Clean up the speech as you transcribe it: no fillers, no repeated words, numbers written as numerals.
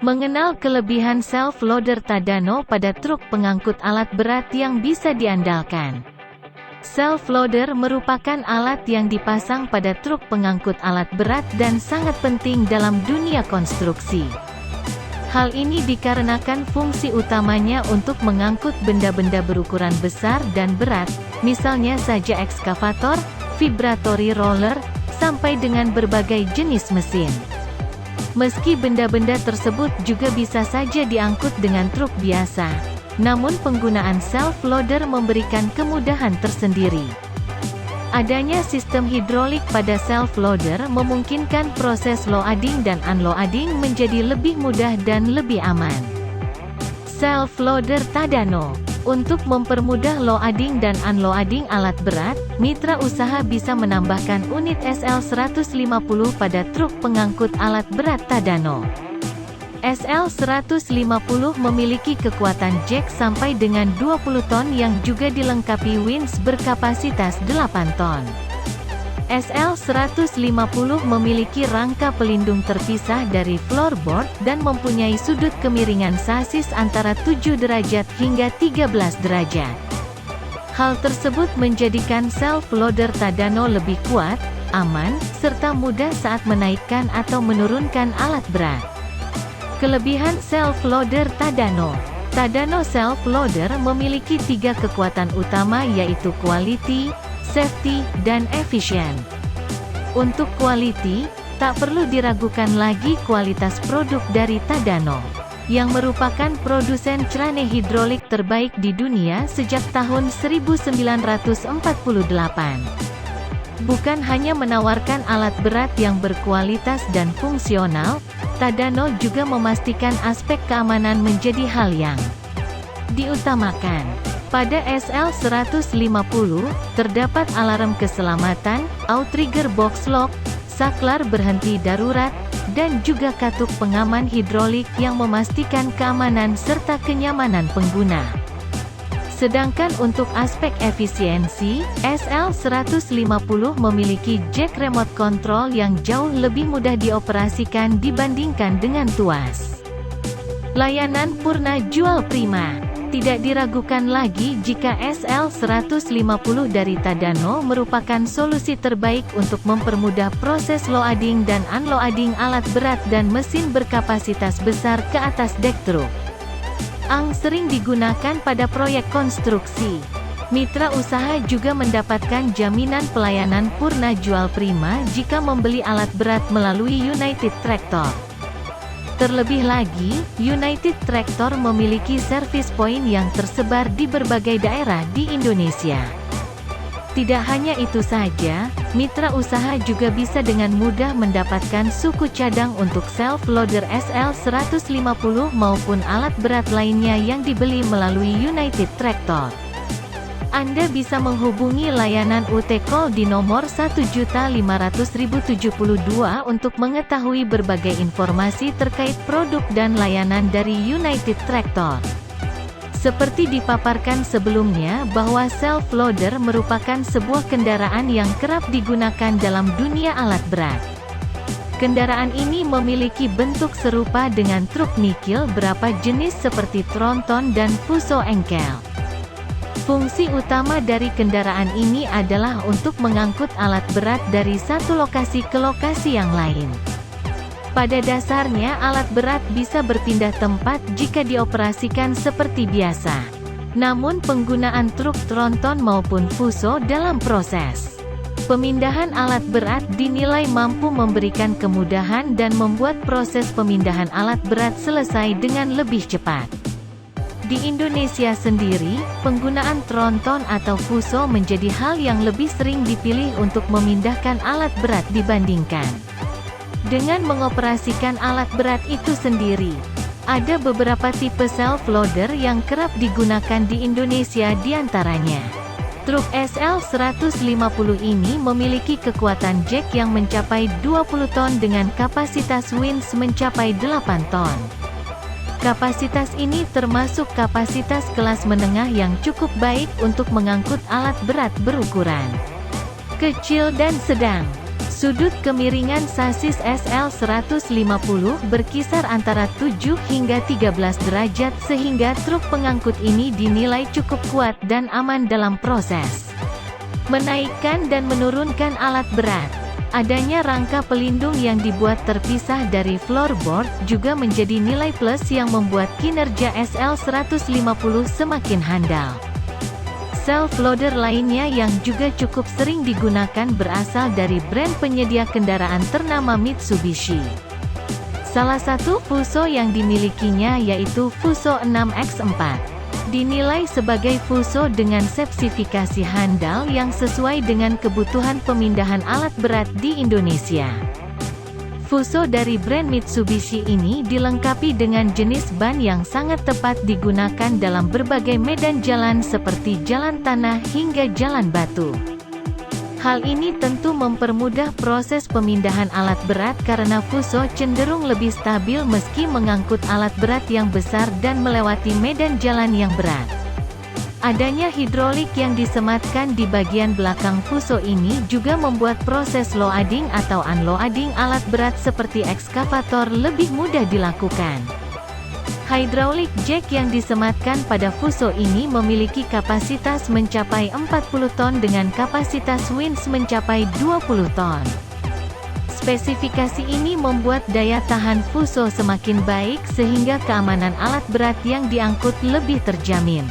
Mengenal kelebihan self-loader Tadano pada truk pengangkut alat berat yang bisa diandalkan. Self-loader merupakan alat yang dipasang pada truk pengangkut alat berat dan sangat penting dalam dunia konstruksi. Hal ini dikarenakan fungsi utamanya untuk mengangkut benda-benda berukuran besar dan berat, misalnya saja ekskavator, vibratory roller, sampai dengan berbagai jenis mesin. Meski benda-benda tersebut juga bisa saja diangkut dengan truk biasa, namun penggunaan self-loader memberikan kemudahan tersendiri. Adanya sistem hidrolik pada self-loader memungkinkan proses loading dan unloading menjadi lebih mudah dan lebih aman. Self-loader Tadano. Untuk mempermudah loading dan unloading alat berat, mitra usaha bisa menambahkan unit SL150 pada truk pengangkut alat berat Tadano. SL150 memiliki kekuatan jack sampai dengan 20 ton yang juga dilengkapi winch berkapasitas 8 ton. SL150 memiliki rangka pelindung terpisah dari floorboard dan mempunyai sudut kemiringan sasis antara 7 derajat hingga 13 derajat. Hal tersebut menjadikan self-loader Tadano lebih kuat, aman, serta mudah saat menaikkan atau menurunkan alat berat. Kelebihan self-loader Tadano. Tadano self-loader memiliki 3 kekuatan utama yaitu quality, safety, dan efisien. Untuk quality, tak perlu diragukan lagi kualitas produk dari Tadano, yang merupakan produsen crane hidrolik terbaik di dunia sejak tahun 1948. Bukan hanya menawarkan alat berat yang berkualitas dan fungsional, Tadano juga memastikan aspek keamanan menjadi hal yang diutamakan. Pada SL150, terdapat alarm keselamatan, outrigger box lock, saklar berhenti darurat, dan juga katup pengaman hidrolik yang memastikan keamanan serta kenyamanan pengguna. Sedangkan untuk aspek efisiensi, SL150 memiliki jack remote control yang jauh lebih mudah dioperasikan dibandingkan dengan Tuas. Layanan Purna Jual Prima. Tidak diragukan lagi jika SL150 dari Tadano merupakan solusi terbaik untuk mempermudah proses loading dan unloading alat berat dan mesin berkapasitas besar ke atas dek truk. Sering digunakan pada proyek konstruksi. Mitra usaha juga mendapatkan jaminan pelayanan Purna Jual Prima jika membeli alat berat melalui United Tractor. Terlebih lagi, United Tractor memiliki service point yang tersebar di berbagai daerah di Indonesia. Tidak hanya itu saja, mitra usaha juga bisa dengan mudah mendapatkan suku cadang untuk self-loader SL150 maupun alat berat lainnya yang dibeli melalui United Tractor. Anda bisa menghubungi layanan UT Call di nomor 1.500.072 untuk mengetahui berbagai informasi terkait produk dan layanan dari United Tractor. Seperti dipaparkan sebelumnya bahwa self-loader merupakan sebuah kendaraan yang kerap digunakan dalam dunia alat berat. Kendaraan ini memiliki bentuk serupa dengan truk nikil berapa jenis seperti tronton dan fuso engkel. Fungsi utama dari kendaraan ini adalah untuk mengangkut alat berat dari satu lokasi ke lokasi yang lain. Pada dasarnya alat berat bisa berpindah tempat jika dioperasikan seperti biasa. Namun penggunaan truk tronton maupun fuso dalam proses pemindahan alat berat dinilai mampu memberikan kemudahan dan membuat proses pemindahan alat berat selesai dengan lebih cepat. Di Indonesia sendiri, penggunaan tronton atau fuso menjadi hal yang lebih sering dipilih untuk memindahkan alat berat dibandingkan dengan mengoperasikan alat berat itu sendiri. Ada beberapa tipe self-loader yang kerap digunakan di Indonesia diantaranya. Truk SL150 ini memiliki kekuatan jack yang mencapai 20 ton dengan kapasitas winch mencapai 8 ton. Kapasitas ini termasuk kapasitas kelas menengah yang cukup baik untuk mengangkut alat berat berukuran kecil dan sedang. Sudut kemiringan sasis SL150 berkisar antara 7 hingga 13 derajat sehingga truk pengangkut ini dinilai cukup kuat dan aman dalam proses menaikkan dan menurunkan alat berat. Adanya rangka pelindung yang dibuat terpisah dari floorboard juga menjadi nilai plus yang membuat kinerja SL150 semakin handal. Self-loader lainnya yang juga cukup sering digunakan berasal dari brand penyedia kendaraan ternama Mitsubishi. Salah satu Fuso yang dimilikinya yaitu Fuso 6X4. Dinilai sebagai Fuso dengan spesifikasi handal yang sesuai dengan kebutuhan pemindahan alat berat di Indonesia. Fuso dari brand Mitsubishi ini dilengkapi dengan jenis ban yang sangat tepat digunakan dalam berbagai medan jalan seperti jalan tanah hingga jalan batu. Hal ini tentu mempermudah proses pemindahan alat berat karena Fuso cenderung lebih stabil meski mengangkut alat berat yang besar dan melewati medan jalan yang berat. Adanya hidrolik yang disematkan di bagian belakang Fuso ini juga membuat proses loading atau unloading alat berat seperti ekskavator lebih mudah dilakukan. Hydraulic jack yang disematkan pada Fuso ini memiliki kapasitas mencapai 40 ton dengan kapasitas winch mencapai 20 ton. Spesifikasi ini membuat daya tahan Fuso semakin baik sehingga keamanan alat berat yang diangkut lebih terjamin.